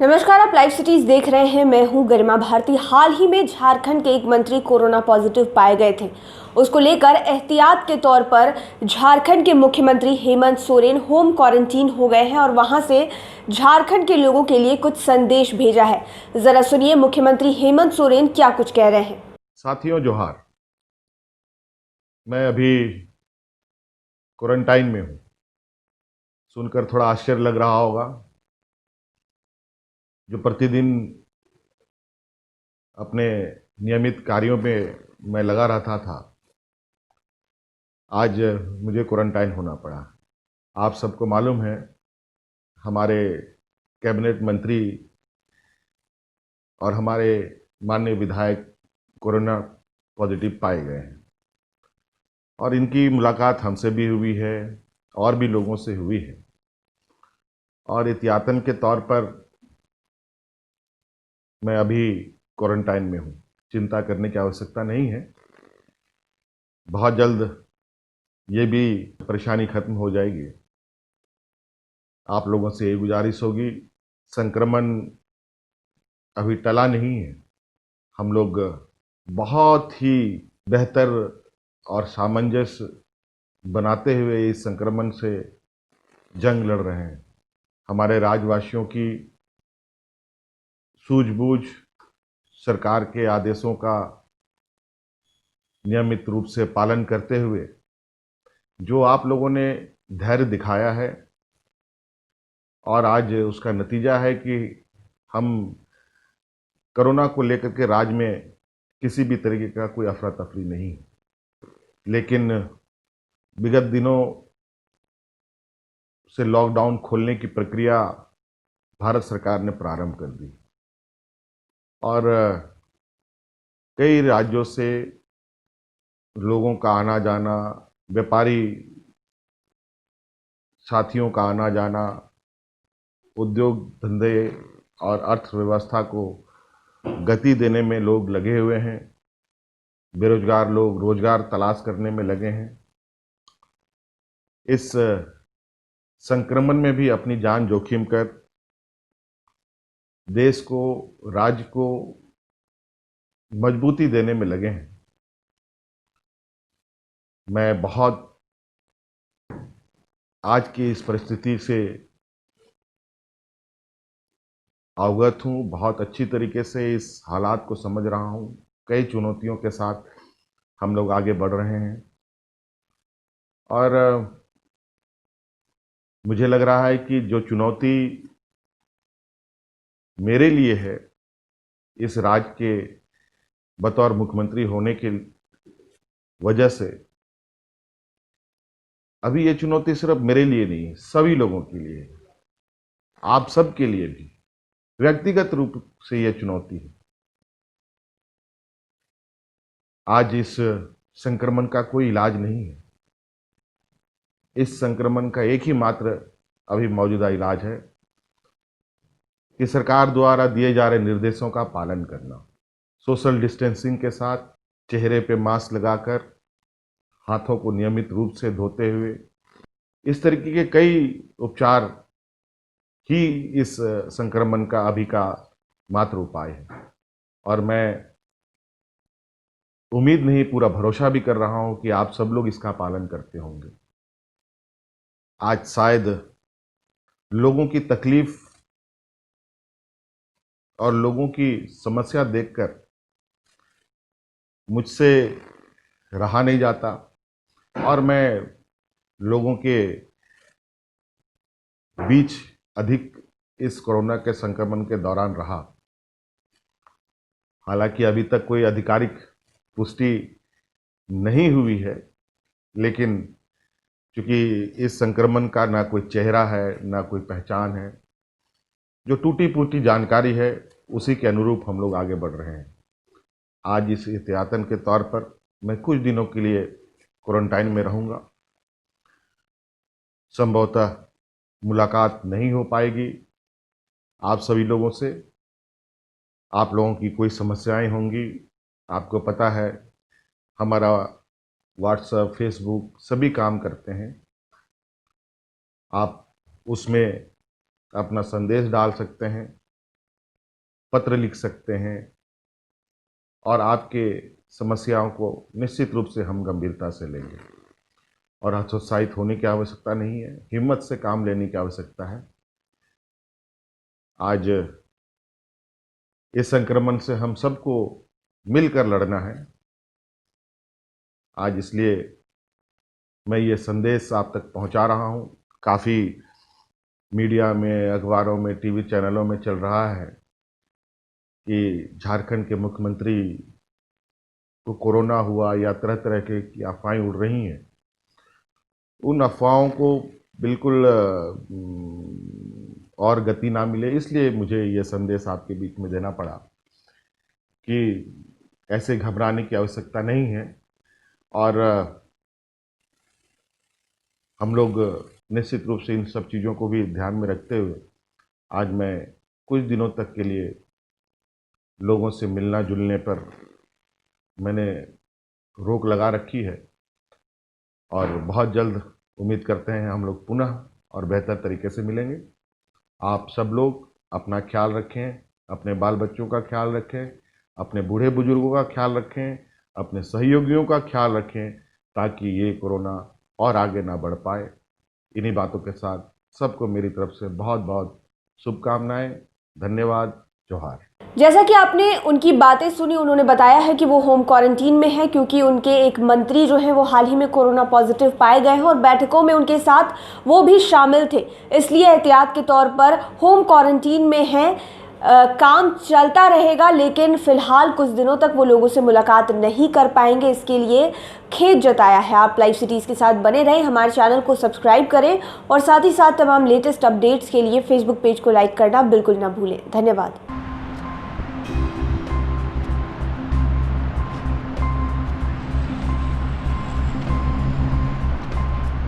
नमस्कार, आप live cities देख रहे हैं। मैं हूं गरिमा भारती। हाल ही में झारखंड के एक मंत्री कोरोना पॉजिटिव पाए गए थे। उसको लेकर एहतियात के तौर पर झारखंड के मुख्यमंत्री हेमंत सोरेन होम क्वारंटीन हो गए हैं और वहां से झारखंड के लोगों के लिए कुछ संदेश भेजा है। जरा सुनिए मुख्यमंत्री हेमंत सोरेन क्या कुछ कह रहे हैं। साथियों जोहार। मैं अभी क्वारंटाइन में हूं। सुनकर थोड़ा आश्चर्य लग रहा होगा। जो प्रतिदिन अपने नियमित कार्यों पे मैं लगा रहता था, आज मुझे क्वारंटाइन होना पड़ा। आप सबको मालूम है, हमारे कैबिनेट मंत्री और हमारे माननीय विधायक कोरोना पॉजिटिव पाए गए हैं और इनकी मुलाकात हमसे भी हुई है और भी लोगों से हुई है। और एहतियातन के तौर पर मैं अभी क्वारंटाइन में हूँ। चिंता करने की आवश्यकता नहीं है। बहुत जल्द ये भी परेशानी खत्म हो जाएगी। आप लोगों से ये गुजारिश होगी, संक्रमण अभी टला नहीं है। हम लोग बहुत ही बेहतर और सामंजस्य बनाते हुए इस संक्रमण से जंग लड़ रहे हैं। हमारे राज्यवासियों की सूझबूझ, सरकार के आदेशों का नियमित रूप से पालन करते हुए जो आप लोगों ने धैर्य दिखाया है, और आज उसका नतीजा है कि हम कोरोना को लेकर के राज्य में किसी भी तरीके का कोई अफरा तफरी नहीं है। लेकिन विगत दिनों से लॉकडाउन खोलने की प्रक्रिया भारत सरकार ने प्रारंभ कर दी और कई राज्यों से लोगों का आना जाना, व्यापारी साथियों का आना जाना, उद्योग धंधे और अर्थव्यवस्था को गति देने में लोग लगे हुए हैं। बेरोजगार लोग रोजगार तलाश करने में लगे हैं। इस संक्रमण में भी अपनी जान जोखिम कर देश को, राज्य को मजबूती देने में लगे हैं। मैं बहुत आज की इस परिस्थिति से अवगत हूँ, बहुत अच्छी तरीके से इस हालात को समझ रहा हूँ। कई चुनौतियों के साथ हम लोग आगे बढ़ रहे हैं और मुझे लग रहा है कि जो चुनौती मेरे लिए है, इस राज्य के बतौर मुख्यमंत्री होने की वजह से, अभी ये चुनौती सिर्फ मेरे लिए नहीं है, सभी लोगों के लिए है। आप सब के लिए भी व्यक्तिगत रूप से यह चुनौती है। आज इस संक्रमण का कोई इलाज नहीं है। इस संक्रमण का एक ही मात्र अभी मौजूदा इलाज है कि सरकार द्वारा दिए जा रहे निर्देशों का पालन करना, सोशल डिस्टेंसिंग के साथ, चेहरे पे मास्क लगाकर, हाथों को नियमित रूप से धोते हुए, इस तरीके के कई उपचार ही इस संक्रमण का अभी का मात्र उपाय है। और मैं उम्मीद नहीं, पूरा भरोसा भी कर रहा हूं कि आप सब लोग इसका पालन करते होंगे। आज शायद लोगों की तकलीफ और लोगों की समस्या देखकर मुझसे रहा नहीं जाता और मैं लोगों के बीच अधिक इस कोरोना के संक्रमण के दौरान रहा। हालांकि अभी तक कोई आधिकारिक पुष्टि नहीं हुई है, लेकिन क्योंकि इस संक्रमण का ना कोई चेहरा है, ना कोई पहचान है, जो टूटी फूटी जानकारी है उसी के अनुरूप हम लोग आगे बढ़ रहे हैं। आज इस एहतियातन के तौर पर मैं कुछ दिनों के लिए क्वारंटाइन में रहूंगा। संभवतः मुलाकात नहीं हो पाएगी आप सभी लोगों से। आप लोगों की कोई समस्याएं होंगी, आपको पता है हमारा व्हाट्सएप, फेसबुक सभी काम करते हैं। आप उसमें अपना संदेश डाल सकते हैं। पत्र लिख सकते हैं और आपके समस्याओं को निश्चित रूप से हम गंभीरता से लेंगे और हतोत्साहित होने की आवश्यकता नहीं है, हिम्मत से काम लेने की आवश्यकता है। आज इस संक्रमण से हम सबको मिलकर लड़ना है। आज इसलिए मैं ये संदेश आप तक पहुंचा रहा हूं। काफ़ी मीडिया में, अखबारों में, टीवी चैनलों में चल रहा है कि झारखंड के मुख्यमंत्री को कोरोना हुआ या तरह तरह की अफवाहें उड़ रही हैं। उन अफवाहों को बिल्कुल और गति ना मिले, इसलिए मुझे ये संदेश आपके बीच में देना पड़ा कि ऐसे घबराने की आवश्यकता नहीं है और हम लोग निश्चित रूप से इन सब चीज़ों को भी ध्यान में रखते हुए आज मैं कुछ दिनों तक के लिए लोगों से मिलना जुलने पर मैंने रोक लगा रखी है और बहुत जल्द उम्मीद करते हैं हम लोग पुनः और बेहतर तरीके से मिलेंगे। आप सब लोग अपना ख्याल रखें, अपने बाल बच्चों का ख्याल रखें, अपने बूढ़े बुजुर्गों का ख्याल रखें, अपने सहयोगियों का ख्याल रखें ताकि ये कोरोना और आगे ना बढ़ पाए। इन्हीं बातों के साथ सबको मेरी तरफ से बहुत बहुत शुभकामनाएं। धन्यवाद। जोहार। जैसा कि आपने उनकी बातें सुनी, उन्होंने बताया है कि वो होम क्वारंटीन में है क्योंकि उनके एक मंत्री जो हैं वो हाल ही में कोरोना पॉजिटिव पाए गए हैं और बैठकों में उनके साथ वो भी शामिल थे, इसलिए एहतियात के तौर पर होम क्वारंटीन में हैं। काम चलता रहेगा लेकिन फिलहाल कुछ दिनों तक वो लोगों से मुलाकात नहीं कर पाएंगे, इसके लिए खेद जताया है। आप लाइव सिटीज़ के साथ बने रहें, हमारे चैनल को सब्सक्राइब करें और साथ ही साथ तमाम लेटेस्ट अपडेट्स के लिए फेसबुक पेज को लाइक करना बिल्कुल ना भूलें। धन्यवाद।